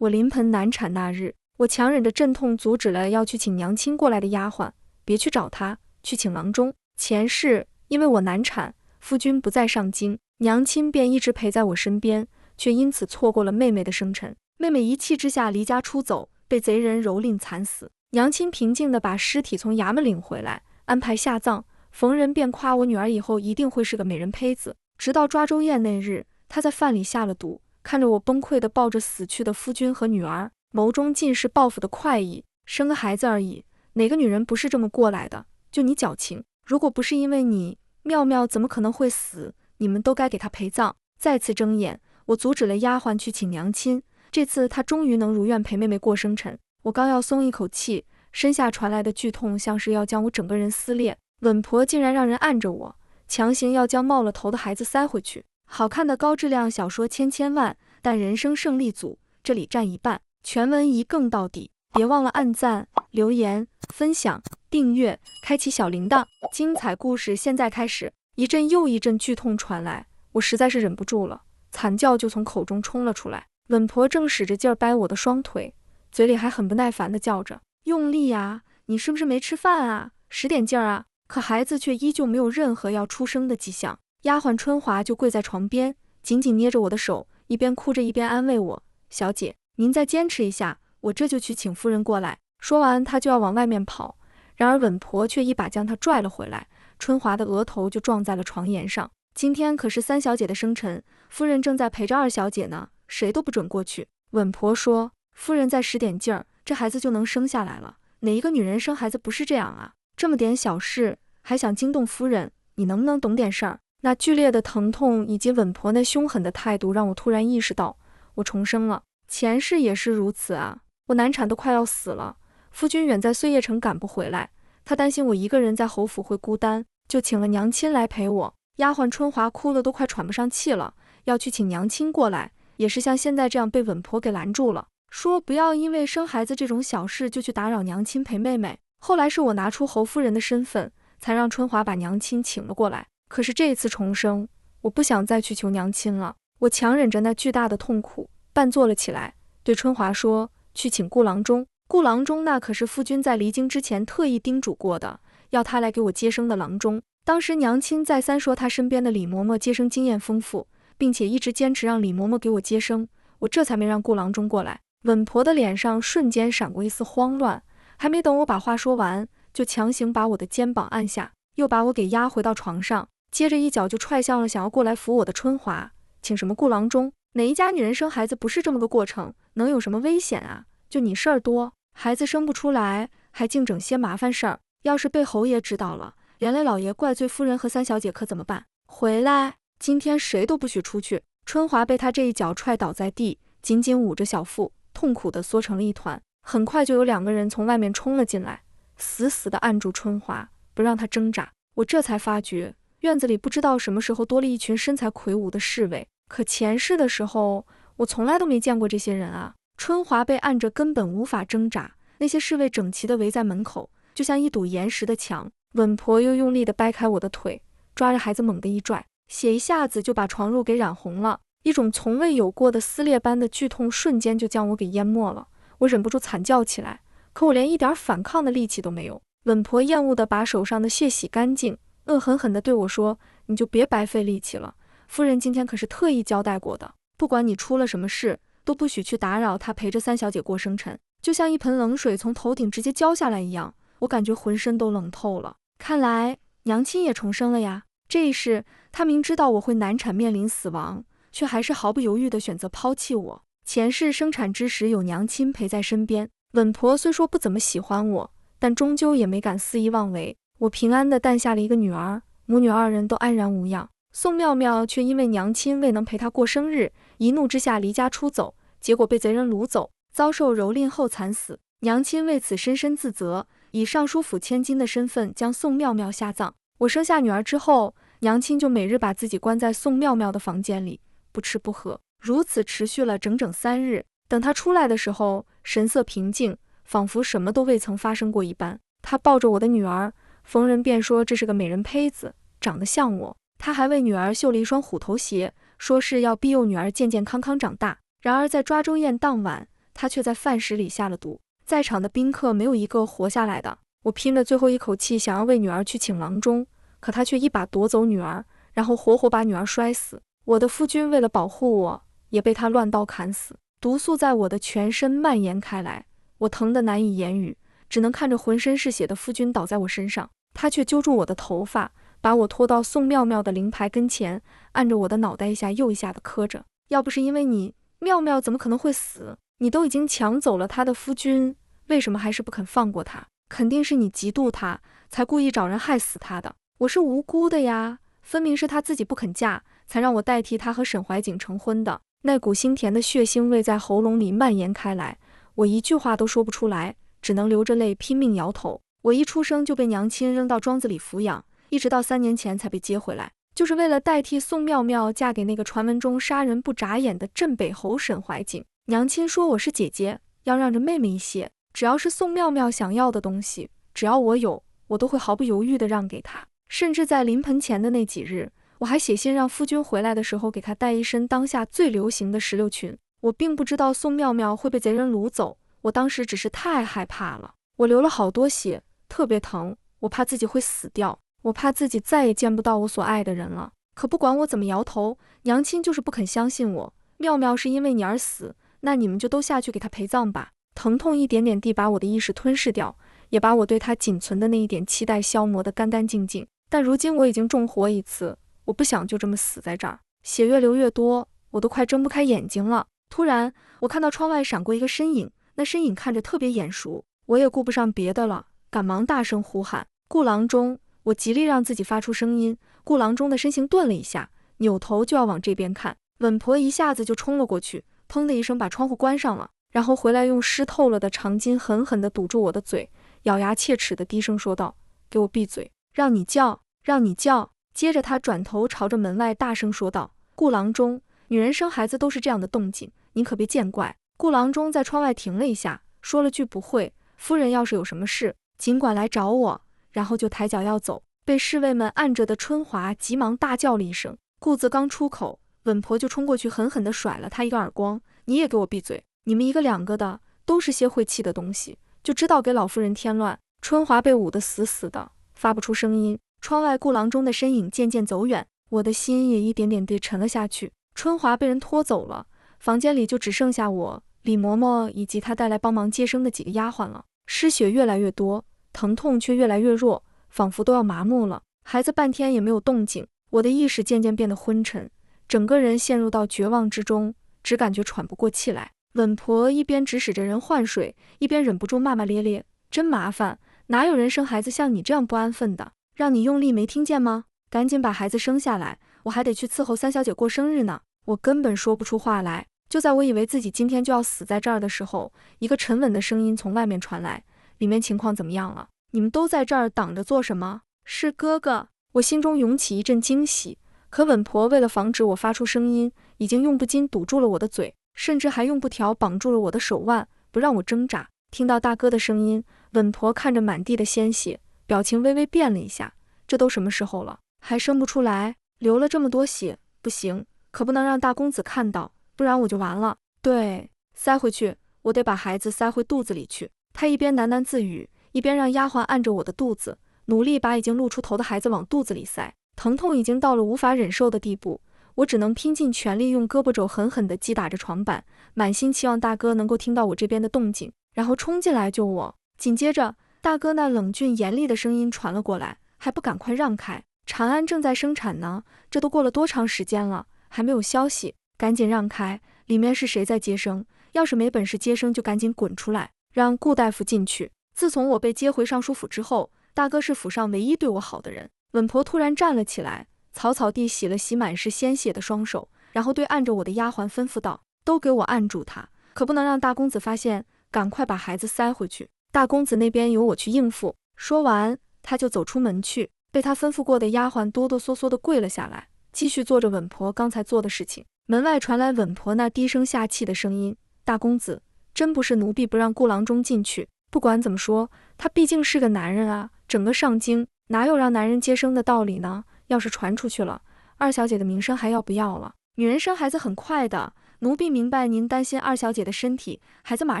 我临盆难产那日，我强忍着阵痛阻止了要去请娘亲过来的丫鬟，别去找她，去请郎中。前世因为我难产，夫君不再上京，娘亲便一直陪在我身边，却因此错过了妹妹的生辰。妹妹一气之下离家出走，被贼人蹂躏惨死。娘亲平静地把尸体从衙门领回来，安排下葬。逢人便夸我女儿以后一定会是个美人胚子。直到抓周宴那日，她在饭里下了毒，看着我崩溃地抱着死去的夫君和女儿，眸中尽是报复的快意。生个孩子而已，哪个女人不是这么过来的？就你矫情，如果不是因为你，妙妙怎么可能会死？你们都该给她陪葬。再次睁眼，我阻止了丫鬟去请娘亲。这次她终于能如愿陪妹妹过生辰。我刚要松一口气，身下传来的剧痛像是要将我整个人撕裂。稳婆竟然让人按着我，强行要将冒了头的孩子塞回去。好看的高质量小说千万，但人生胜利组这里占一半。全文一更到底，别忘了按赞、留言、分享、订阅，开启小铃铛。精彩故事现在开始。一阵又一阵剧痛传来，我实在是忍不住了，惨叫就从口中冲了出来。稳婆正使着劲儿掰我的双腿，嘴里还很不耐烦地叫着：“用力啊，你是不是没吃饭啊？使点劲儿啊！”可孩子却依旧没有任何要出生的迹象。丫鬟春华就跪在床边，紧紧捏着我的手，一边哭着一边安慰我：“小姐，您再坚持一下，我这就去请夫人过来。”说完，她就要往外面跑，然而稳婆却一把将她拽了回来。春华的额头就撞在了床沿上。今天可是三小姐的生辰，夫人正在陪着二小姐呢，谁都不准过去。稳婆说：“夫人再使点劲儿，这孩子就能生下来了。哪一个女人生孩子不是这样啊？这么点小事还想惊动夫人，你能不能懂点事儿？”那剧烈的疼痛以及稳婆那凶狠的态度，让我突然意识到，我重生了。前世也是如此啊！我难产都快要死了，夫君远在碎叶城赶不回来，他担心我一个人在侯府会孤单，就请了娘亲来陪我。丫鬟春华哭得都快喘不上气了，要去请娘亲过来，也是像现在这样被稳婆给拦住了，说不要因为生孩子这种小事就去打扰娘亲陪妹妹。后来是我拿出侯夫人的身份，才让春华把娘亲请了过来。可是这一次重生，我不想再去求娘亲了。我强忍着那巨大的痛苦，半坐了起来，对春华说：“去请顾郎中。顾郎中那可是夫君在离京之前特意叮嘱过的，要他来给我接生的郎中。当时娘亲再三说他身边的李嬷嬷接生经验丰富，并且一直坚持让李嬷嬷给我接生，我这才没让顾郎中过来。”稳婆的脸上瞬间闪过一丝慌乱，还没等我把话说完，就强行把我的肩膀按下，又把我给压回到床上，接着一脚就踹向了想要过来扶我的春华。请什么顾郎中？哪一家女人生孩子不是这么个过程？能有什么危险啊？就你事儿多，孩子生不出来，还净整些麻烦事儿。要是被侯爷知道了，连累老爷怪罪夫人和三小姐可怎么办？回来，今天谁都不许出去。春华被他这一脚踹倒在地，紧紧捂着小腹，痛苦地缩成了一团。很快就有2个人从外面冲了进来，死死地按住春华，不让她挣扎。我这才发觉，院子里不知道什么时候多了一群身材魁梧的侍卫。可前世的时候，我从来都没见过这些人啊。春华被按着根本无法挣扎，那些侍卫整齐地围在门口，就像一堵岩石的墙。稳婆又用力地掰开我的腿，抓着孩子猛地一拽，血一下子就把床褥给染红了。一种从未有过的撕裂般的剧痛瞬间就将我给淹没了。我忍不住惨叫起来，可我连一点反抗的力气都没有。稳婆厌恶地把手上的血洗干净，恶狠狠地对我说：“你就别白费力气了，夫人今天可是特意交代过的，不管你出了什么事，都不许去打扰她陪着三小姐过生辰。”就像一盆冷水从头顶直接浇下来一样，我感觉浑身都冷透了。看来娘亲也重生了呀。这一世，她明知道我会难产面临死亡，却还是毫不犹豫地选择抛弃我。前世生产之时有娘亲陪在身边，稳婆虽说不怎么喜欢我，但终究也没敢肆意妄为。我平安地诞下了一个女儿，母女2人都安然无恙。宋妙妙却因为娘亲未能陪她过生日，一怒之下离家出走，结果被贼人掳走，遭受蹂躏后惨死。娘亲为此深深自责，以尚书府千金的身份将宋妙妙下葬。我生下女儿之后，娘亲就每日把自己关在宋妙妙的房间里，不吃不喝，如此持续了整整3日。等她出来的时候，神色平静，仿佛什么都未曾发生过一般。她抱着我的女儿，逢人便说这是个美人胚子，长得像我。她还为女儿绣了一双虎头鞋，说是要庇佑女儿健健康康长大。然而在抓周宴当晚，他却在饭食里下了毒。在场的宾客没有一个活下来的。我拼着最后一口气想要为女儿去请郎中，可他却一把夺走女儿，然后活活把女儿摔死。我的夫君为了保护我，也被他乱刀砍死。毒素在我的全身蔓延开来，我疼得难以言语，只能看着浑身是血的夫君倒在我身上。他却揪住我的头发，把我拖到宋妙妙的灵牌跟前，按着我的脑袋一下又一下的磕着。要不是因为你，妙妙怎么可能会死？你都已经抢走了他的夫君，为什么还是不肯放过他？肯定是你嫉妒他，才故意找人害死他的。我是无辜的呀，分明是他自己不肯嫁，才让我代替他和沈怀瑾成婚的。那股腥甜的血腥味在喉咙里蔓延开来，我一句话都说不出来，只能流着泪拼命摇头。我一出生就被娘亲扔到庄子里抚养，一直到3年前才被接回来，就是为了代替宋妙妙嫁给那个传闻中杀人不眨眼的镇北侯沈怀瑾。娘亲说我是姐姐，要让着妹妹一些，只要是宋妙妙想要的东西，只要我有，我都会毫不犹豫地让给她。甚至在临盆前的那几日，我还写信让夫君回来的时候给他带一身当下最流行的石榴裙。我并不知道宋妙妙会被贼人掳走，我当时只是太害怕了。我流了好多血，特别疼，我怕自己会死掉，我怕自己再也见不到我所爱的人了。可不管我怎么摇头，娘亲就是不肯相信我。妙妙是因为你而死，那你们就都下去给她陪葬吧。疼痛一点点地把我的意识吞噬掉，也把我对她仅存的那一点期待消磨得干干净净。但如今我已经重活一次，我不想就这么死在这儿。血越流越多，我都快睁不开眼睛了。突然，我看到窗外闪过一个身影，那身影看着特别眼熟，我也顾不上别的了，赶忙大声呼喊：“顾郎中！”我极力让自己发出声音。顾郎中的身形顿了一下，扭头就要往这边看。稳婆一下子就冲了过去，砰的一声把窗户关上了，然后回来用湿透了的长巾狠狠地堵住我的嘴，咬牙切齿地低声说道：“给我闭嘴！让你叫，让你叫！”接着他转头朝着门外大声说道：“顾郎中，女人生孩子都是这样的动静，您可别见怪。”顾郎中在窗外停了一下，说了句不会，夫人要是有什么事，尽管来找我，然后就抬脚要走。被侍卫们按着的春华急忙大叫了一声，顾字刚出口，稳婆就冲过去狠狠地甩了他一个耳光：“你也给我闭嘴！你们一个两个的都是些晦气的东西，就知道给老夫人添乱。”春华被捂得死死的，发不出声音。窗外顾郎中的身影渐渐走远，我的心也一点点地沉了下去。春华被人拖走了，房间里就只剩下我、李嬷嬷以及她带来帮忙接生的几个丫鬟了。失血越来越多，疼痛却越来越弱，仿佛都要麻木了。孩子半天也没有动静，我的意识渐渐变得昏沉，整个人陷入到绝望之中，只感觉喘不过气来。稳婆一边指使着人换水，一边忍不住骂骂咧咧：“真麻烦，哪有人生孩子像你这样不安分的？让你用力没听见吗？赶紧把孩子生下来，我还得去伺候三小姐过生日呢。”我根本说不出话来。就在我以为自己今天就要死在这儿的时候，一个沉稳的声音从外面传来：“里面情况怎么样了？你们都在这儿等着做什么？”“是哥哥。”我心中涌起一阵惊喜，可稳婆为了防止我发出声音，已经用布巾堵住了我的嘴，甚至还用布条绑住了我的手腕，不让我挣扎。听到大哥的声音，稳婆看着满地的鲜血，表情微微变了一下：“这都什么时候了，还生不出来？流了这么多血，不行，可不能让大公子看到，不然我就完了。”“对，塞回去，我得把孩子塞回肚子里去。”他一边喃喃自语，一边让丫鬟按着我的肚子，努力把已经露出头的孩子往肚子里塞。疼痛已经到了无法忍受的地步，我只能拼尽全力用胳膊肘狠狠地击打着床板，满心期望大哥能够听到我这边的动静，然后冲进来救我。紧接着，大哥那冷峻严厉的声音传了过来：“还不赶快让开！长安正在生产呢，这都过了多长时间了，还没有消息，赶紧让开！里面是谁在接生？要是没本事接生，就赶紧滚出来，让顾大夫进去。”自从我被接回尚书府之后，大哥是府上唯一对我好的人。稳婆突然站了起来，草草地洗了洗满是鲜血的双手，然后对按着我的丫鬟吩咐道：“都给我按住他，可不能让大公子发现，赶快把孩子塞回去。大公子那边由我去应付。”说完，他就走出门去。被他吩咐过的丫鬟哆哆嗦嗦地跪了下来，继续做着稳婆刚才做的事情。门外传来稳婆那低声下气的声音：“大公子，真不是奴婢不让顾郎中进去。不管怎么说，他毕竟是个男人啊，整个上京哪有让男人接生的道理呢？要是传出去了，二小姐的名声还要不要了？女人生孩子很快的，奴婢明白您担心二小姐的身体，孩子马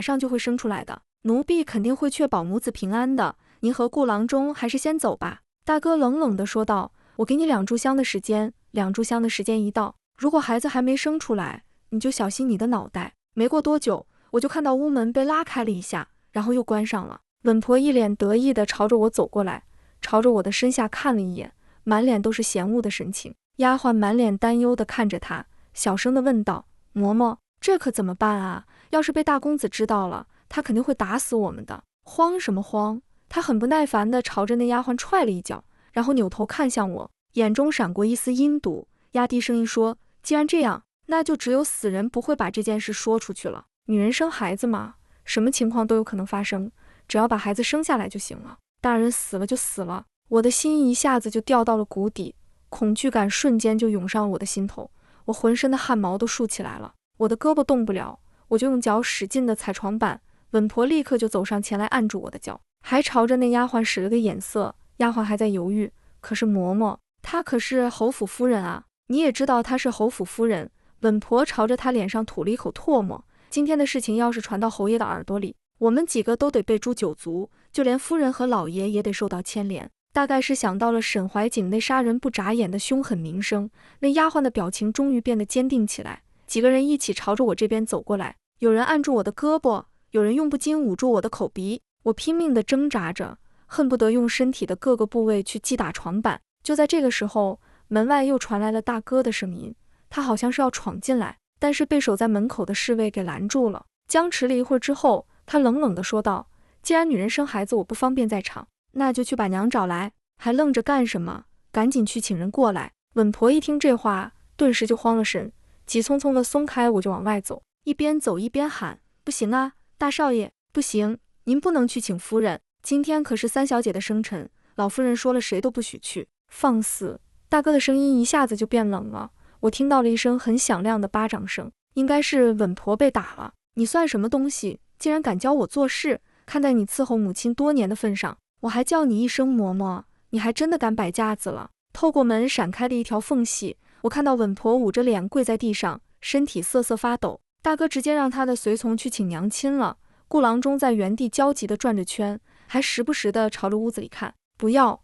上就会生出来的，奴婢肯定会确保母子平安的。您和顾郎中还是先走吧。大哥冷冷地说道，我给你2炷香的时间，2炷香的时间一到，如果孩子还没生出来，你就小心你的脑袋。没过多久，我就看到屋门被拉开了一下，然后又关上了。稳婆一脸得意地朝着我走过来，朝着我的身下看了一眼，满脸都是嫌恶的神情。丫鬟满脸担忧地看着她，小声地问道，嬷嬷，这可怎么办啊？要是被大公子知道了，他肯定会打死我们的。慌什么慌？他很不耐烦地朝着那丫鬟踹了一脚，然后扭头看向我，眼中闪过一丝阴毒，压低声音说，既然这样，那就只有死人不会把这件事说出去了。女人生孩子嘛，什么情况都有可能发生，只要把孩子生下来就行了。大人死了就死了。我的心一下子就掉到了谷底，恐惧感瞬间就涌上我的心头，我浑身的汗毛都竖起来了。我的胳膊动不了，我就用脚使劲地踩床板。稳婆立刻就走上前来按住我的脚，还朝着那丫鬟使了个眼色。丫鬟还在犹豫，可是嬷嬷，她可是侯府夫人啊，你也知道她是侯府夫人。稳婆朝着她脸上吐了一口唾沫，今天的事情要是传到侯爷的耳朵里，我们几个都得被诛九族，就连夫人和老爷也得受到牵连。大概是想到了沈怀景那杀人不眨眼的凶狠名声，那丫鬟的表情终于变得坚定起来。几个人一起朝着我这边走过来，有人按住我的胳膊，有人用布巾捂住我的口鼻。我拼命地挣扎着，恨不得用身体的各个部位去击打床板。就在这个时候，门外又传来了大哥的声音，他好像是要闯进来，但是被守在门口的侍卫给拦住了。僵持了一会儿之后，他冷冷地说道，既然女人生孩子我不方便在场，那就去把娘找来，还愣着干什么？赶紧去请人过来。稳婆一听这话，顿时就慌了神，急匆匆地松开我就往外走，一边走一边喊，不行啊，大少爷，不行，您不能去请夫人，今天可是三小姐的生辰，老夫人说了谁都不许去。放肆！大哥的声音一下子就变冷了，我听到了一声很响亮的巴掌声，应该是稳婆被打了。你算什么东西，竟然敢教我做事？看在你伺候母亲多年的份上，我还叫你一声嬷嬷，你还真的敢摆架子了。透过门闪开的一条缝隙，我看到稳婆捂着脸跪在地上，身体瑟瑟发抖。大哥直接让他的随从去请娘亲了。顾郎中在原地焦急地转着圈，还时不时地朝着屋子里看。不要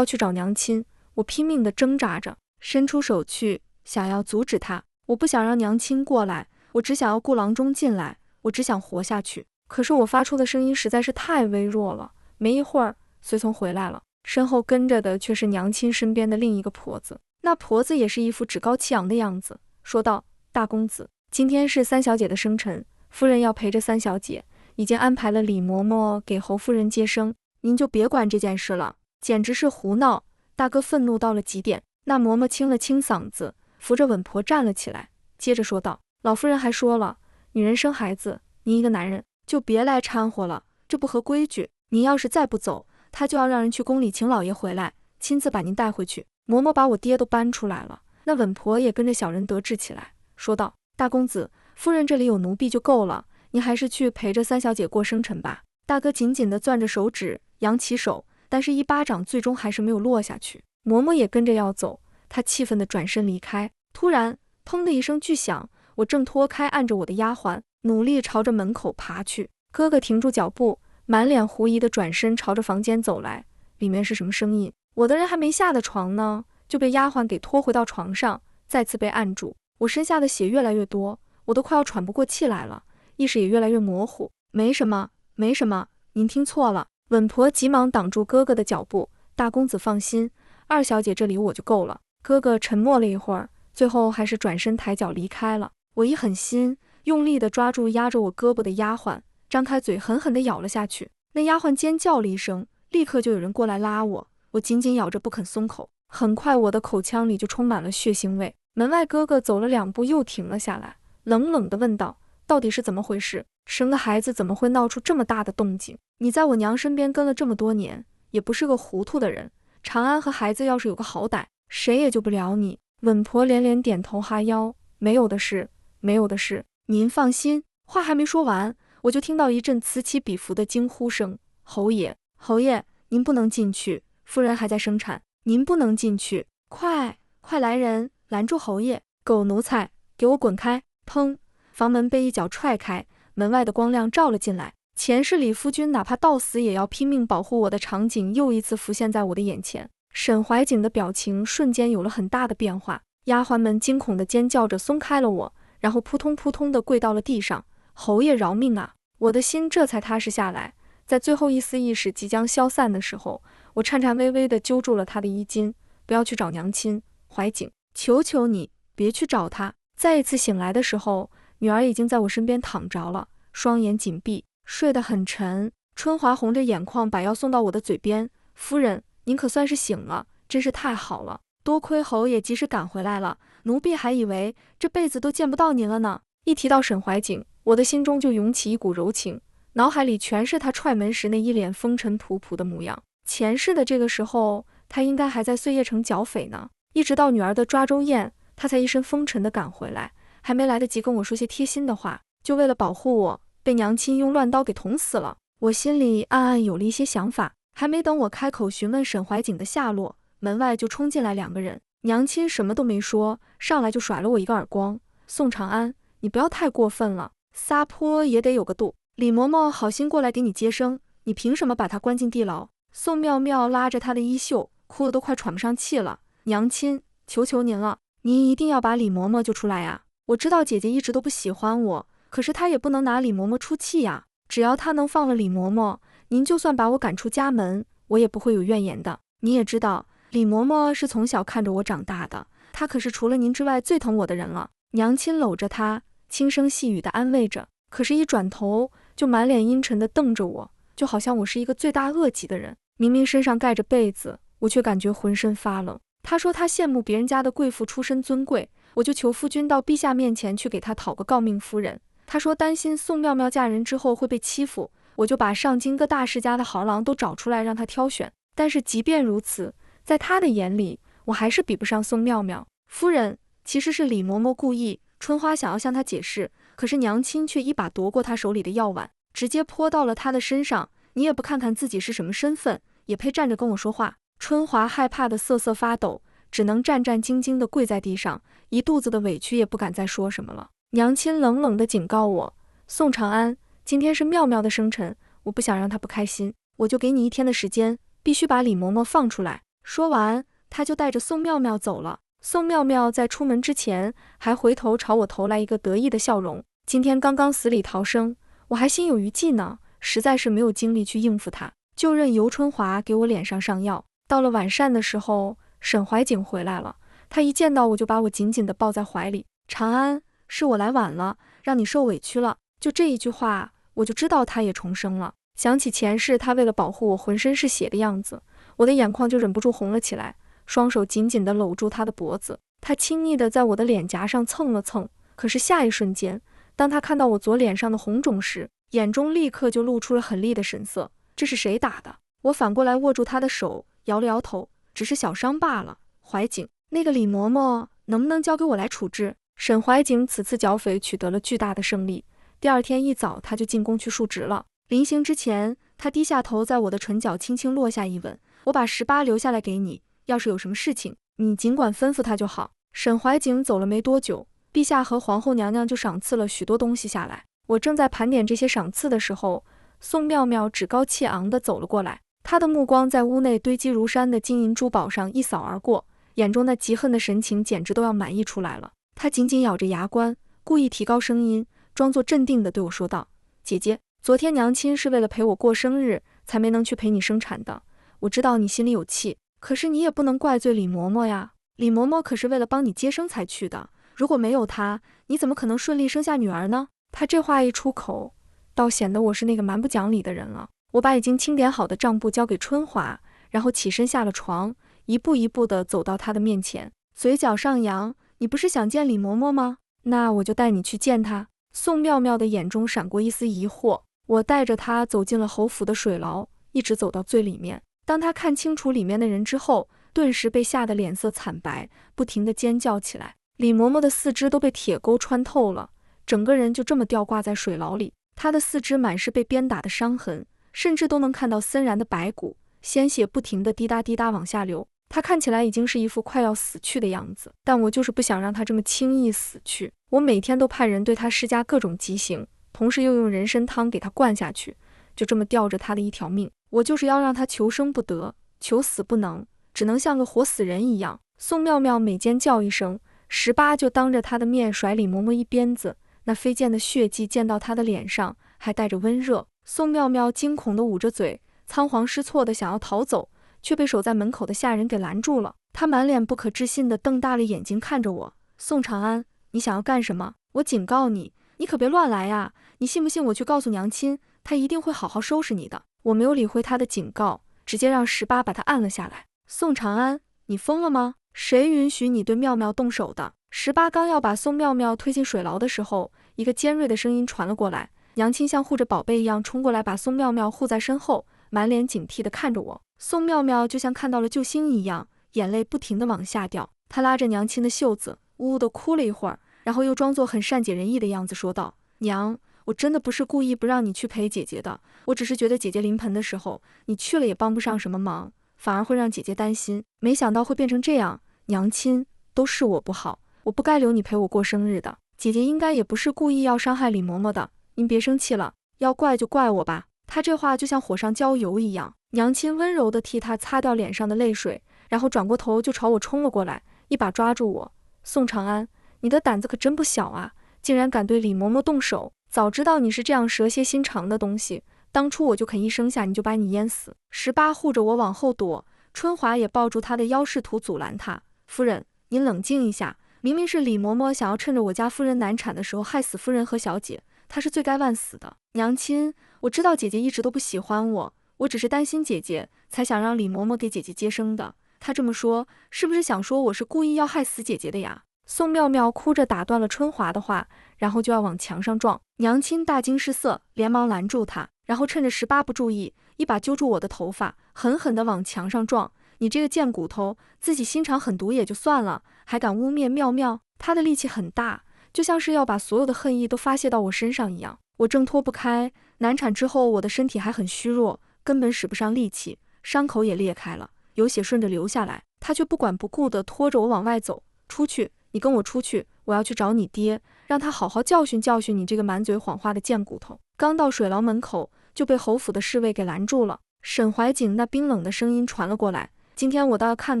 去找娘亲！我拼命地挣扎着，伸出手去，想要阻止他。我不想让娘亲过来，我只想要顾郎中进来，我只想活下去。可是我发出的声音实在是太微弱了。没一会儿，随从回来了，身后跟着的却是娘亲身边的另一个婆子。那婆子也是一副趾高气扬的样子，说道，大公子，今天是三小姐的生辰，夫人要陪着三小姐，已经安排了李嬷嬷给侯夫人接生，您就别管这件事了，简直是胡闹！大哥愤怒到了极点。那嬷嬷清了清嗓子，扶着稳婆站了起来，接着说道，老夫人还说了，女人生孩子，您一个男人就别来掺和了，这不合规矩。您要是再不走，她就要让人去宫里请老爷回来，亲自把您带回去。嬷嬷把我爹都搬出来了。那稳婆也跟着小人得志起来，说道，大公子，夫人这里有奴婢就够了，您还是去陪着三小姐过生辰吧。大哥紧紧地攥着手指，扬起手，但是一巴掌最终还是没有落下去。嬷嬷也跟着要走，她气愤地转身离开。突然，砰的一声巨响，我正脱开按着我的丫鬟，努力朝着门口爬去。哥哥停住脚步，满脸狐疑地转身朝着房间走来。里面是什么声音？我的人还没下的床呢，就被丫鬟给拖回到床上，再次被按住。我身下的血越来越多，我都快要喘不过气来了，意识也越来越模糊。没什么，没什么，您听错了。稳婆急忙挡住哥哥的脚步，大公子放心，二小姐这里我就够了。哥哥沉默了一会儿，最后还是转身抬脚离开了。我一狠心，用力地抓住压着我胳膊的丫鬟，张开嘴狠狠地咬了下去。那丫鬟尖叫了一声，立刻就有人过来拉我，我紧紧咬着不肯松口。很快我的口腔里就充满了血腥味。门外哥哥走了2步又停了下来，冷冷地问道，到底是怎么回事？生个孩子怎么会闹出这么大的动静？你在我娘身边跟了这么多年，也不是个糊涂的人，长安和孩子要是有个好歹，谁也救不了你。稳婆连连点头哈腰，没有的事，没有的事，您放心。话还没说完，我就听到一阵此起彼伏的惊呼声，侯爷，侯爷，您不能进去，夫人还在生产，您不能进去，快来人，拦住侯爷！狗奴才，给我滚开！砰！房门被一脚踹开，门外的光亮照了进来。前世里夫君哪怕到死也要拼命保护我的场景又一次浮现在我的眼前。沈怀瑾的表情瞬间有了很大的变化，丫鬟们惊恐地尖叫着松开了我，然后扑通扑通地跪到了地上。侯爷饶命啊！我的心这才踏实下来。在最后一丝意识即将消散的时候，我颤颤巍巍地揪住了他的衣襟，不要去找娘亲，怀瑾，求求你别去找他。再一次醒来的时候，女儿已经在我身边躺着了，双眼紧闭，睡得很沉。春华红着眼眶把药送到我的嘴边，夫人，您可算是醒了，真是太好了，多亏侯爷及时赶回来了，奴婢还以为这辈子都见不到您了呢。一提到沈怀瑾，我的心中就涌起一股柔情，脑海里全是他踹门时那一脸风尘仆仆的模样。前世的这个时候，他应该还在碎叶城剿匪呢，一直到女儿的抓周宴，他才一身风尘地赶回来，还没来得及跟我说些贴心的话，就为了保护我，被娘亲用乱刀给捅死了。我心里暗暗有了一些想法，还没等我开口询问沈怀瑾的下落，门外就冲进来2个人。娘亲什么都没说，上来就甩了我一个耳光。宋长安，你不要太过分了，撒泼也得有个度。李嬷嬷好心过来给你接生，你凭什么把她关进地牢？宋妙妙拉着她的衣袖，哭得都快喘不上气了。娘亲，求求您了，您一定要把李嬷嬷救出来呀！我知道姐姐一直都不喜欢我，可是她也不能拿李嬷嬷出气呀。只要她能放了李嬷嬷，您就算把我赶出家门，我也不会有怨言的。你也知道，李嬷嬷是从小看着我长大的，她可是除了您之外最疼我的人了。娘亲搂着她，轻声细语地安慰着，可是一转头就满脸阴沉地瞪着我，就好像我是一个罪大恶极的人。明明身上盖着被子，我却感觉浑身发冷。她说她羡慕别人家的贵妇出身尊贵，我就求夫君到陛下面前去给她讨个诰命夫人。她说担心宋妙妙嫁人之后会被欺负，我就把上京各大世家的豪郎都找出来让她挑选。但是即便如此，在她的眼里，我还是比不上宋妙妙。夫人，其实是李嬷嬷故意。春花想要向她解释，可是娘亲却一把夺过她手里的药碗，直接泼到了她的身上。你也不看看自己是什么身份，也配站着跟我说话？春华害怕的瑟瑟发抖，只能战战兢兢地跪在地上，一肚子的委屈也不敢再说什么了。娘亲冷冷地警告我，宋长安，今天是妙妙的生辰，我不想让她不开心，我就给你1天的时间，必须把李嬷嬷放出来。说完，他就带着宋妙妙走了。宋妙妙在出门之前还回头朝我投来一个得意的笑容。今天刚刚死里逃生，我还心有余悸呢，实在是没有精力去应付他，就任尤春华给我脸上上药。到了晚膳的时候，沈怀瑾回来了，他一见到我就把我紧紧地抱在怀里。长安，是我来晚了，让你受委屈了。就这一句话，我就知道他也重生了。想起前世他为了保护我浑身是血的样子，我的眼眶就忍不住红了起来，双手紧紧地搂住他的脖子。他亲昵地在我的脸颊上蹭了蹭，可是下一瞬间，当他看到我左脸上的红肿时，眼中立刻就露出了狠厉的神色。这是谁打的？我反过来握住他的手，摇了摇头，只是小伤罢了。怀瑾，那个李嬷嬷能不能交给我来处置？沈怀瑾此次剿匪取得了巨大的胜利，第2天一早他就进宫去述职了。临行之前，他低下头在我的唇角轻轻落下一吻，我把18留下来给你，要是有什么事情，你尽管吩咐他就好。沈怀瑾走了没多久，陛下和皇后娘娘就赏赐了许多东西下来。我正在盘点这些赏赐的时候，宋妙妙趾高气昂地走了过来，她的目光在屋内堆积如山的金银珠宝上一扫而过，眼中那极恨的神情简直都要满溢出来了。她紧紧咬着牙关，故意提高声音，装作镇定地对我说道：姐姐，昨天娘亲是为了陪我过生日，才没能去陪你生产的。我知道你心里有气，可是你也不能怪罪李嬷嬷呀。李嬷嬷可是为了帮你接生才去的，如果没有她，你怎么可能顺利生下女儿呢？她这话一出口，倒显得我是那个蛮不讲理的人了。我把已经清点好的账簿交给春华，然后起身下了床，一步一步地走到她的面前，嘴角上扬：你不是想见李嬷嬷吗？那我就带你去见她。宋妙妙的眼中闪过一丝疑惑，我带着她走进了侯府的水牢，一直走到最里面。当她看清楚里面的人之后，顿时被吓得脸色惨白，不停地尖叫起来。李嬷嬷的4肢都被铁钩穿透了，整个人就这么吊挂在水牢里。她的4肢满是被鞭打的伤痕，甚至都能看到森然的白骨，鲜血不停地滴答滴答往下流。他看起来已经是一副快要死去的样子，但我就是不想让他这么轻易死去。我每天都派人对他施加各种极刑，同时又用人参汤给他灌下去，就这么吊着他的一条命。我就是要让他求生不得，求死不能，只能像个活死人一样。宋妙妙每尖叫一声，18就当着他的面甩李嬷嬷一鞭子，那飞溅的血迹溅到他的脸上，还带着温热。宋妙妙惊恐地捂着嘴，仓皇失措地想要逃走，却被守在门口的下人给拦住了。他满脸不可置信地瞪大了眼睛看着我，宋长安，你想要干什么？我警告你，你可别乱来呀！你信不信我去告诉娘亲，她一定会好好收拾你的。我没有理会他的警告，直接让18把他按了下来。宋长安，你疯了吗？谁允许你对妙妙动手的？18刚要把宋妙妙推进水牢的时候，一个尖锐的声音传了过来。娘亲像护着宝贝一样冲过来，把宋妙妙护在身后，满脸警惕地看着我。宋妙妙就像看到了救星一样，眼泪不停地往下掉。她拉着娘亲的袖子，呜呜地哭了一会儿，然后又装作很善解人意的样子说道：“娘，我真的不是故意不让你去陪姐姐的，我只是觉得姐姐临盆的时候，你去了也帮不上什么忙，反而会让姐姐担心。没想到会变成这样，娘亲，都是我不好，我不该留你陪我过生日的。姐姐应该也不是故意要伤害李嬷嬷的，您别生气了，要怪就怪我吧。”她这话就像火上浇油一样。娘亲温柔地替她擦掉脸上的泪水，然后转过头就朝我冲了过来，一把抓住我：“宋长安，你的胆子可真不小啊，竟然敢对李嬷嬷动手！早知道你是这样蛇蝎心肠的东西，当初我就肯一生下你就把你淹死。”18护着我往后躲，春华也抱住他的腰试图阻拦他：“夫人，您冷静一下，明明是李嬷嬷想要趁着我家夫人难产的时候害死夫人和小姐，她是罪该万死的。娘亲，我知道姐姐一直都不喜欢我只是担心姐姐，才想让李嬷嬷给姐姐接生的。她这么说，是不是想说我是故意要害死姐姐的呀？”宋妙妙哭着打断了春华的话，然后就要往墙上撞。娘亲大惊失色，连忙拦住她，然后趁着18不注意，一把揪住我的头发，狠狠地往墙上撞。“你这个贱骨头，自己心肠狠毒也就算了，还敢污蔑妙妙！”她的力气很大，就像是要把所有的恨意都发泄到我身上一样。我挣脱不开，难产之后我的身体还很虚弱，根本使不上力气，伤口也裂开了，有血顺着流下来。她却不管不顾地拖着我往外走：“出去，你跟我出去，我要去找你爹，让他好好教训教训你这个满嘴谎话的贱骨头。”刚到水牢门口，就被侯府的侍卫给拦住了。沈怀景那冰冷的声音传了过来：“今天我倒要看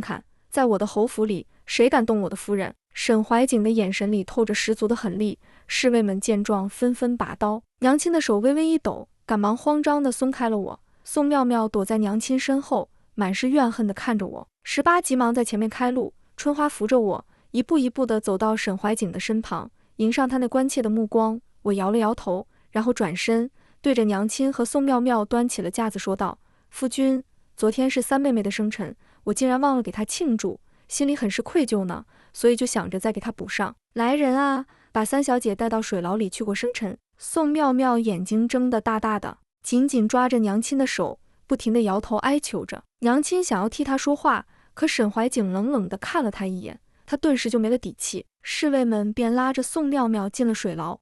看，在我的侯府里，谁敢动我的夫人。”沈怀景的眼神里透着十足的狠厉，侍卫们见状纷纷拔刀。娘亲的手微微一抖，赶忙慌张地松开了我。宋妙妙躲在娘亲身后，满是怨恨地看着我。18急忙在前面开路，春花扶着我，一步一步地走到沈怀景的身旁，迎上他那关切的目光。我摇了摇头，然后转身对着娘亲和宋妙妙端起了架子说道：“夫君，昨天是三妹妹的生辰，我竟然忘了给她庆祝，心里很是愧疚呢，所以就想着再给她补上。来人啊，把三小姐带到水牢里去过生辰。”宋妙妙眼睛睁得大大的，紧紧抓着娘亲的手，不停地摇头哀求着。娘亲想要替她说话，可沈怀景冷冷地看了她一眼，她顿时就没了底气。侍卫们便拉着宋妙妙进了水牢。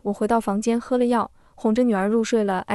我回到房间喝了药，哄着女儿入睡了。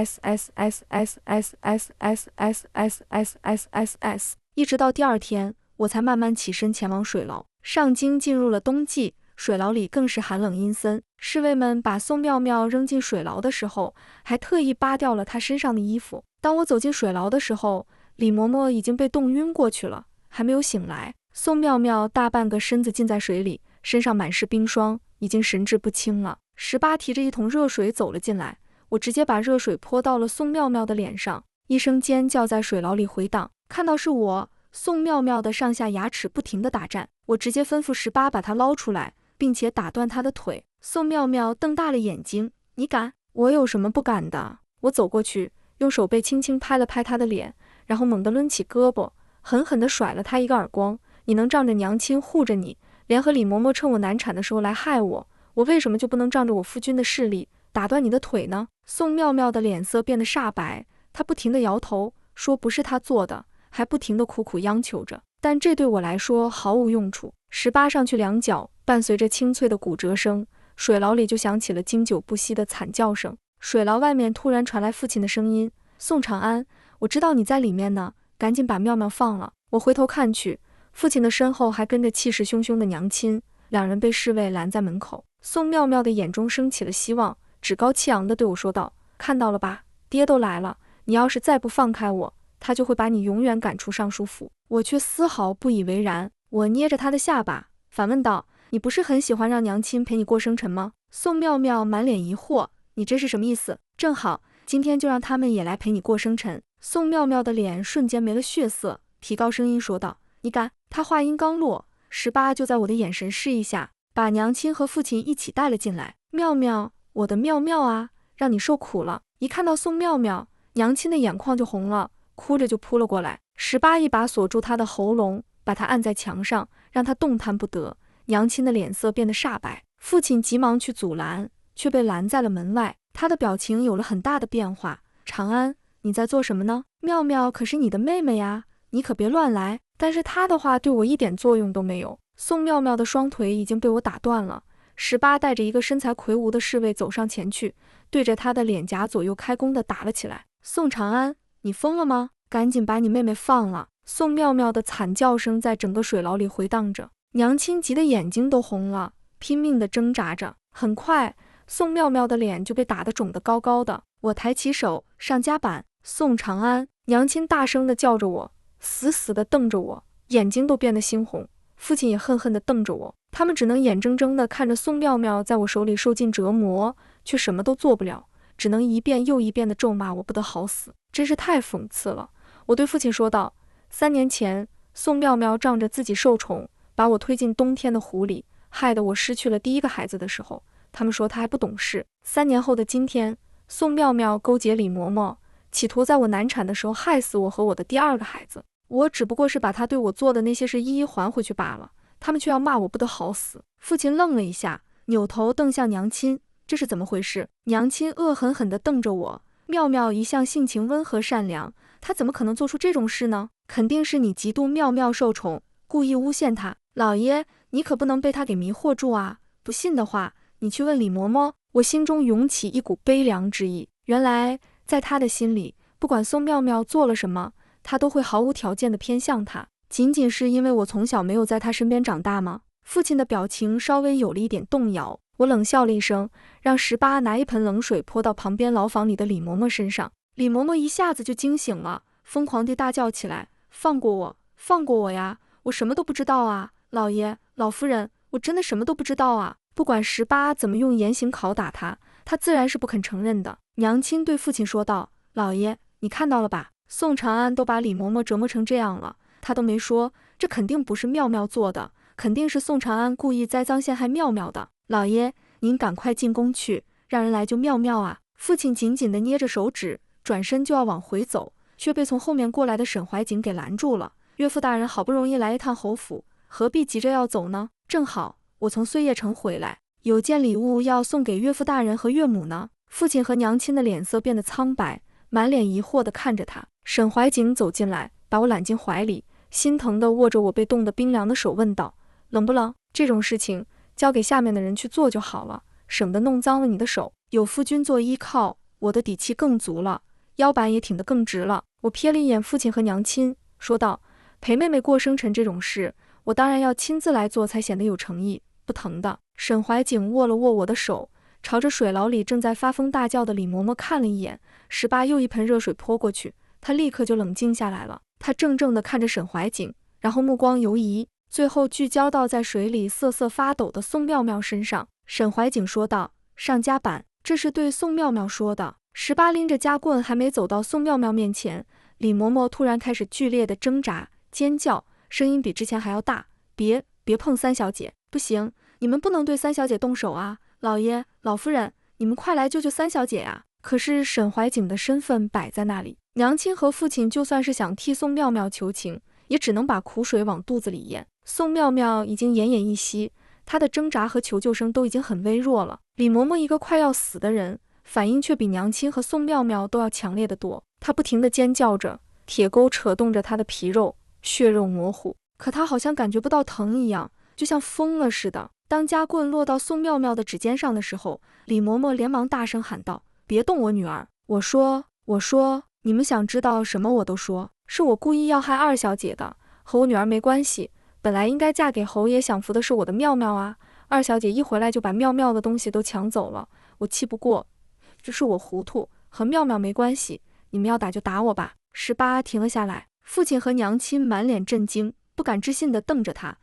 一直到第二天，我才慢慢起身前往水牢。上京进入了冬季，水牢里更是寒冷阴森。侍卫们把宋妙妙扔进水牢的时候，还特意扒掉了她身上的衣服。当我走进水牢的时候，李嬷嬷已经被冻晕过去了，还没有醒来。宋妙妙大半个身子浸在水里，身上满是冰霜，已经神志不清了。18提着一桶热水走了进来，我直接把热水泼到了宋妙妙的脸上，一声尖叫在水牢里回荡。看到是我，宋妙妙的上下牙齿不停地打颤，我直接吩咐18把她捞出来，并且打断她的腿。宋妙妙瞪大了眼睛：“你敢？我有什么不敢的？”我走过去，用手背轻轻拍了拍她的脸，然后猛地抡起胳膊，狠狠地甩了她一个耳光：“你能仗着娘亲护着你，联合李嬷嬷趁我难产的时候来害我，我为什么就不能仗着我夫君的势力打断你的腿呢？”宋妙妙的脸色变得煞白，她不停地摇头，说不是她做的，还不停地苦苦央求着，但这对我来说毫无用处。18上去两脚，伴随着清脆的骨折声，水牢里就响起了经久不息的惨叫声。水牢外面突然传来父亲的声音：“宋长安，我知道你在里面呢，赶紧把妙妙放了，我回头看去，父亲的身后还跟着气势汹汹的娘亲，两人被侍卫拦在门口。宋妙妙的眼中升起了希望，趾高气扬地对我说道：“看到了吧，爹都来了，你要是再不放开我，他就会把你永远赶出尚书府。”我却丝毫不以为然，我捏着他的下巴，反问道：“你不是很喜欢让娘亲陪你过生辰吗？”宋妙妙满脸疑惑：“你这是什么意思？”正好，今天就让他们也来陪你过生辰。宋妙妙的脸瞬间没了血色，提高声音说道：“你敢！”她话音刚落，18就在我的眼神示意下，把娘亲和父亲一起带了进来。妙妙，我的妙妙啊，让你受苦了！一看到宋妙妙，娘亲的眼眶就红了，哭着就扑了过来。18一把锁住她的喉咙，把她按在墙上，让她动弹不得。娘亲的脸色变得煞白，父亲急忙去阻拦，却被拦在了门外。他的表情有了很大的变化。长安，你在做什么呢？妙妙可是你的妹妹呀，你可别乱来。但是他的话对我一点作用都没有。宋妙妙的双腿已经被我打断了。18带着一个身材魁梧的侍卫走上前去，对着他的脸颊左右开弓地打了起来。宋长安，你疯了吗？赶紧把你妹妹放了！宋妙妙的惨叫声在整个水牢里回荡着，娘亲急得眼睛都红了，拼命地挣扎着。很快，宋妙妙的脸就被打得肿得高高的。我抬起手，上夹板。宋长安，娘亲大声地叫着我，死死地瞪着我，眼睛都变得猩红。父亲也恨恨地瞪着我，他们只能眼睁睁地看着宋妙妙在我手里受尽折磨，却什么都做不了，只能一遍又一遍地咒骂我不得好死，真是太讽刺了。我对父亲说道：“3年前，宋妙妙仗着自己受宠，把我推进冬天的湖里，害得我失去了第一个孩子的时候，他们说她还不懂事。3年后的今天，宋妙妙勾结李嬷嬷，企图在我难产的时候害死我和我的第2个孩子。我只不过是把她对我做的那些事一一还回去罢了，他们却要骂我不得好死。”父亲愣了一下，扭头瞪向娘亲：“这是怎么回事？”娘亲恶狠狠地瞪着我：“妙妙一向性情温和善良，她怎么可能做出这种事呢？肯定是你嫉妒妙妙受宠，故意诬陷她。老爷，你可不能被她给迷惑住啊！不信的话，你去问李嬷嬷。”我心中涌起一股悲凉之意。原来，在他的心里，不管宋妙妙做了什么，他都会毫无条件地偏向她。仅仅是因为我从小没有在他身边长大吗？父亲的表情稍微有了一点动摇。我冷笑了一声，让18拿一盆冷水泼到旁边牢房里的李嬷嬷身上。李嬷嬷一下子就惊醒了，疯狂地大叫起来：“放过我，放过我呀！我什么都不知道啊！老爷，老夫人，我真的什么都不知道啊！”不管18怎么用严刑拷打他，他自然是不肯承认的。娘亲对父亲说道：“老爷，你看到了吧？宋长安都把李嬷嬷折磨成这样了，他都没说，这肯定不是妙妙做的，肯定是宋长安故意栽赃陷害妙妙的。老爷，您赶快进宫去，让人来救妙妙啊！”父亲紧紧地捏着手指，转身就要往回走，却被从后面过来的沈怀瑾给拦住了。岳父大人好不容易来一趟侯府，何必急着要走呢？正好我从碎叶城回来，有件礼物要送给岳父大人和岳母呢。父亲和娘亲的脸色变得苍白，满脸疑惑地看着他。沈怀瑾走进来，把我揽进怀里，心疼地握着我被冻得冰凉的手，问道：“冷不冷？这种事情交给下面的人去做就好了，省得弄脏了你的手。有夫君做依靠，我的底气更足了，腰板也挺得更直了。”我瞥了一眼父亲和娘亲，说道：“陪妹妹过生辰这种事，我当然要亲自来做，才显得有诚意，不疼的。”沈怀瑾握了握我的手，朝着水牢里正在发疯大叫的李嬷嬷看了一眼。18又一盆热水泼过去，他立刻就冷静下来了。他怔怔地看着沈怀瑾，然后目光游移，最后聚焦到在水里瑟瑟发抖的宋妙妙身上。沈怀瑾说道：“上夹板。”这是对宋妙妙说的。18拎着夹棍还没走到宋妙妙面前，李嬷嬷突然开始剧烈的挣扎尖叫，声音比之前还要大：“别碰3小姐，不行，你们不能对3小姐动手啊！老爷，老夫人，你们快来救救3小姐啊！”可是沈怀瑾的身份摆在那里，娘亲和父亲就算是想替宋妙妙求情，也只能把苦水往肚子里咽。宋妙妙已经奄奄一息，她的挣扎和求救声都已经很微弱了。李嬷嬷一个快要死的人，反应却比娘亲和宋妙妙都要强烈得多。她不停地尖叫着，铁钩扯动着她的皮肉，血肉模糊，可她好像感觉不到疼一样，就像疯了似的。当夹棍落到宋妙妙的指尖上的时候，李嬷嬷连忙大声喊道：“别动我女儿！我说，你们想知道什么我都说，是我故意要害2小姐的。和我女儿没关系，本来应该嫁给侯爷享福的是我的妙妙啊，二小姐一回来就把妙妙的东西都抢走了，我气不过，这是我糊涂，和妙妙没关系，你们要打就打我吧。18停了下来，父亲和娘亲满脸震惊，不敢置信地瞪着他，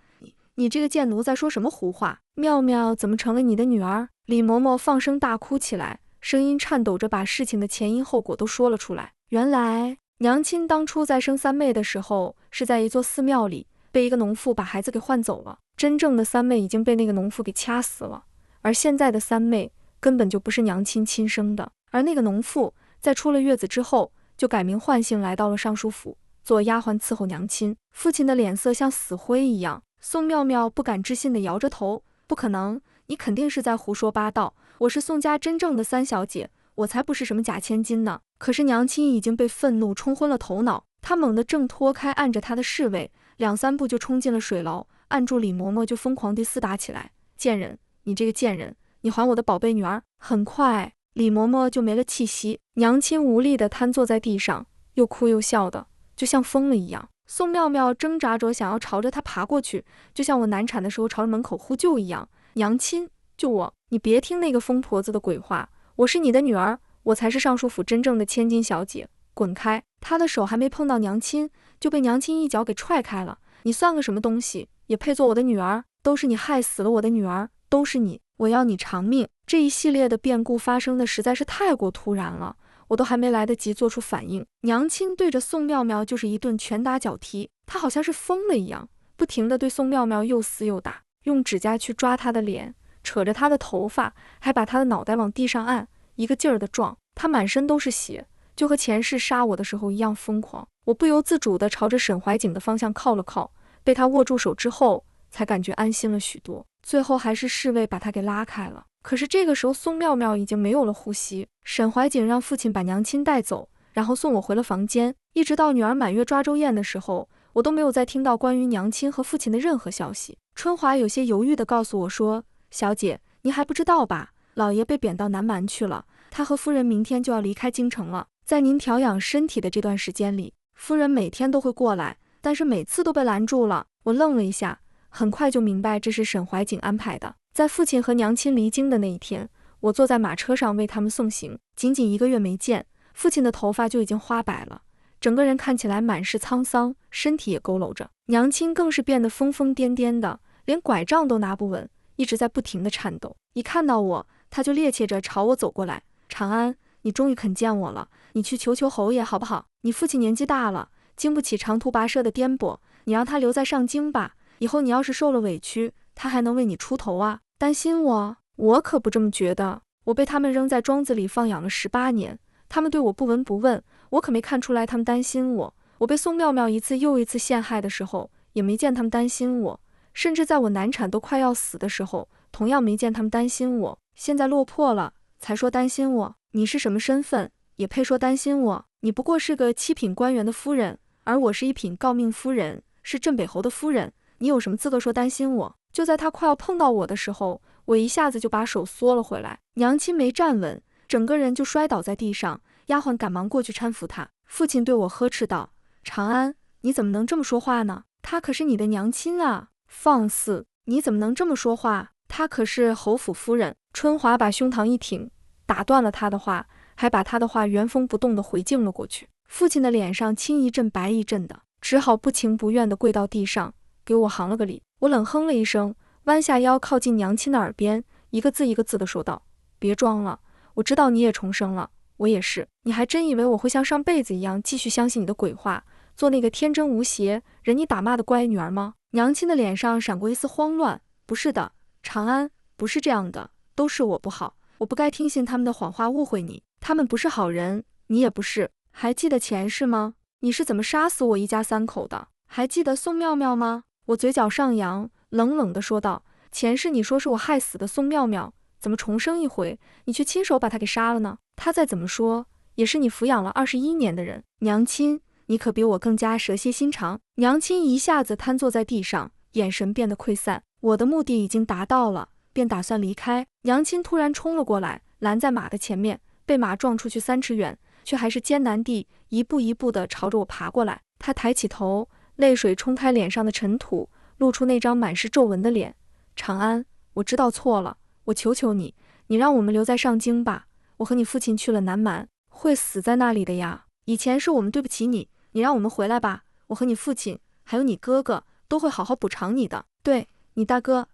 你这个贱奴在说什么胡话？妙妙怎么成了你的女儿？李嬷嬷放声大哭起来，声音颤抖着把事情的前因后果都说了出来。原来娘亲当初在生三妹的时候，是在一座寺庙里被一个农妇把孩子给换走了，真正的三妹已经被那个农妇给掐死了，而现在的三妹根本就不是娘亲亲生的。而那个农妇在出了月子之后，就改名换姓来到了尚书府，做丫鬟伺候娘亲。父亲的脸色像死灰一样。宋妙妙不敢置信地摇着头，不可能，你肯定是在胡说八道，我是宋家真正的三小姐，我才不是什么假千金呢。可是娘亲已经被愤怒冲昏了头脑，她猛地挣脱开按着她的侍卫，2、3步就冲进了水牢，按住李嬷嬷就疯狂地厮打起来。贱人，你这个贱人，你还我的宝贝女儿！很快李嬷嬷就没了气息，娘亲无力地瘫坐在地上，又哭又笑的，就像疯了一样。宋妙妙挣扎着想要朝着她爬过去，就像我难产的时候朝着门口呼救一样。娘亲，救我！你别听那个疯婆子的鬼话，我是你的女儿，我才是尚书府真正的千金小姐，滚开！她的手还没碰到娘亲，就被娘亲一脚给踹开了。你算个什么东西，也配做我的女儿？都是你害死了我的女儿，都是你，我要你偿命！这一系列的变故发生的实在是太过突然了，我都还没来得及做出反应，娘亲对着宋妙妙就是一顿拳打脚踢，她好像是疯了一样，不停地对宋妙妙又撕又打，用指甲去抓她的脸，扯着她的头发，还把她的脑袋往地上按，一个劲儿地撞。她满身都是血，就和前世杀我的时候一样疯狂。我不由自主地朝着沈怀景的方向靠了靠，被他握住手之后，才感觉安心了许多。最后还是侍卫把他给拉开了。可是这个时候宋妙妙已经没有了呼吸，沈怀景让父亲把娘亲带走，然后送我回了房间。一直到女儿满月抓周宴的时候，我都没有再听到关于娘亲和父亲的任何消息。春华有些犹豫地告诉我说，小姐，您还不知道吧，老爷被贬到南蛮去了，他和夫人明天就要离开京城了。在您调养身体的这段时间里，夫人每天都会过来，但是每次都被拦住了。我愣了一下，很快就明白这是沈怀景安排的。在父亲和娘亲离京的那一天，我坐在马车上为他们送行。仅仅1个月没见，父亲的头发就已经花白了，整个人看起来满是沧桑，身体也佝偻着。娘亲更是变得疯疯癫癫的，连拐杖都拿不稳，一直在不停地颤抖。一看到我，她就趔趄着朝我走过来。长安，你终于肯见我了，你去求求侯爷好不好？你父亲年纪大了，经不起长途跋涉的颠簸，你让他留在上京吧，以后你要是受了委屈，他还能为你出头啊。担心我？我可不这么觉得。我被他们扔在庄子里放养了18年，他们对我不闻不问，我可没看出来他们担心我。我被宋妙妙一次又一次陷害的时候，也没见他们担心我，甚至在我难产都快要死的时候，同样没见他们担心我。现在落魄了，才说担心我？你是什么身份，也配说担心我？你不过是个7品官员的夫人，而我是1品诰命夫人，是镇北侯的夫人，你有什么资格说担心我？就在他快要碰到我的时候，我一下子就把手缩了回来，娘亲没站稳，整个人就摔倒在地上，丫鬟赶忙过去搀扶她。父亲对我呵斥道，长安，你怎么能这么说话呢？她可是你的娘亲啊！放肆！你怎么能这么说话？她可是侯府夫人。春华把胸膛一挺，打断了他的话，还把他的话原封不动地回敬了过去。父亲的脸上青一阵白一阵的，只好不情不愿地跪到地上，给我行了个礼。我冷哼了一声，弯下腰靠近娘亲的耳边，一个字一个字地说道，别装了，我知道你也重生了，我也是。你还真以为我会像上辈子一样继续相信你的鬼话，做那个天真无邪任你打骂的乖女儿吗？娘亲的脸上闪过一丝慌乱，不是的，长安，不是这样的，都是我不好，我不该听信他们的谎话误会你，他们不是好人，你也不是。还记得前世吗？你是怎么杀死我一家3口的？还记得宋妙妙吗？我嘴角上扬，冷冷地说道，前世你说是我害死的宋妙妙，怎么重生一回，你却亲手把她给杀了呢？她再怎么说，也是你抚养了21年的人。娘亲，你可比我更加蛇蝎心肠。娘亲一下子瘫坐在地上，眼神变得溃散。我的目的已经达到了，便打算离开。娘亲突然冲了过来，拦在马的前面，被马撞出去3尺远，却还是艰难地一步一步地朝着我爬过来。她抬起头，泪水冲开脸上的尘土，露出那张满是皱纹的脸。长安，我知道错了，我求求你，你让我们留在上京吧。我和你父亲去了南蛮，会死在那里的呀。以前是我们对不起你，你让我们回来吧。我和你父亲，还有你哥哥，都会好好补偿你的。对，你大哥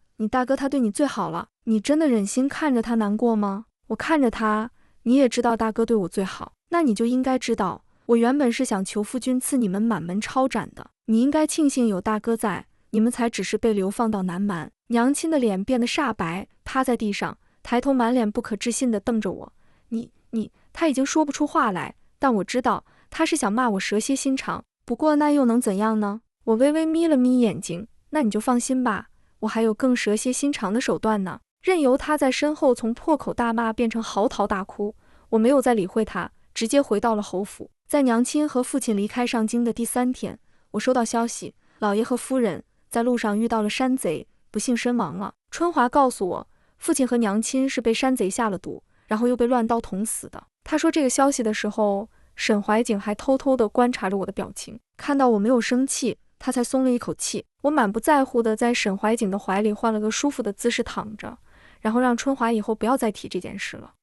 他对你最好了，你真的忍心看着他难过吗？我看着他，你也知道大哥对我最好，那你就应该知道，我原本是想求夫君赐你们满门抄斩的，你应该庆幸有大哥在，你们才只是被流放到南蛮。娘亲的脸变得煞白，趴在地上，抬头满脸不可置信地瞪着我。他已经说不出话来，但我知道他是想骂我蛇蝎心肠，不过那又能怎样呢？我微微眯了眯眼睛，那你就放心吧，我还有更蛇蝎心肠的手段呢。任由他在身后从破口大骂变成嚎啕大哭，我没有再理会他，直接回到了侯府。在娘亲和父亲离开上京的第3天，我收到消息，老爷和夫人在路上遇到了山贼，不幸身亡了。春华告诉我，父亲和娘亲是被山贼下了毒，然后又被乱刀捅死的。他说这个消息的时候，沈怀景还偷偷地观察着我的表情，看到我没有生气，他才松了一口气。我满不在乎地在沈怀景的怀里换了个舒服的姿势躺着，然后让春华以后不要再提这件事了。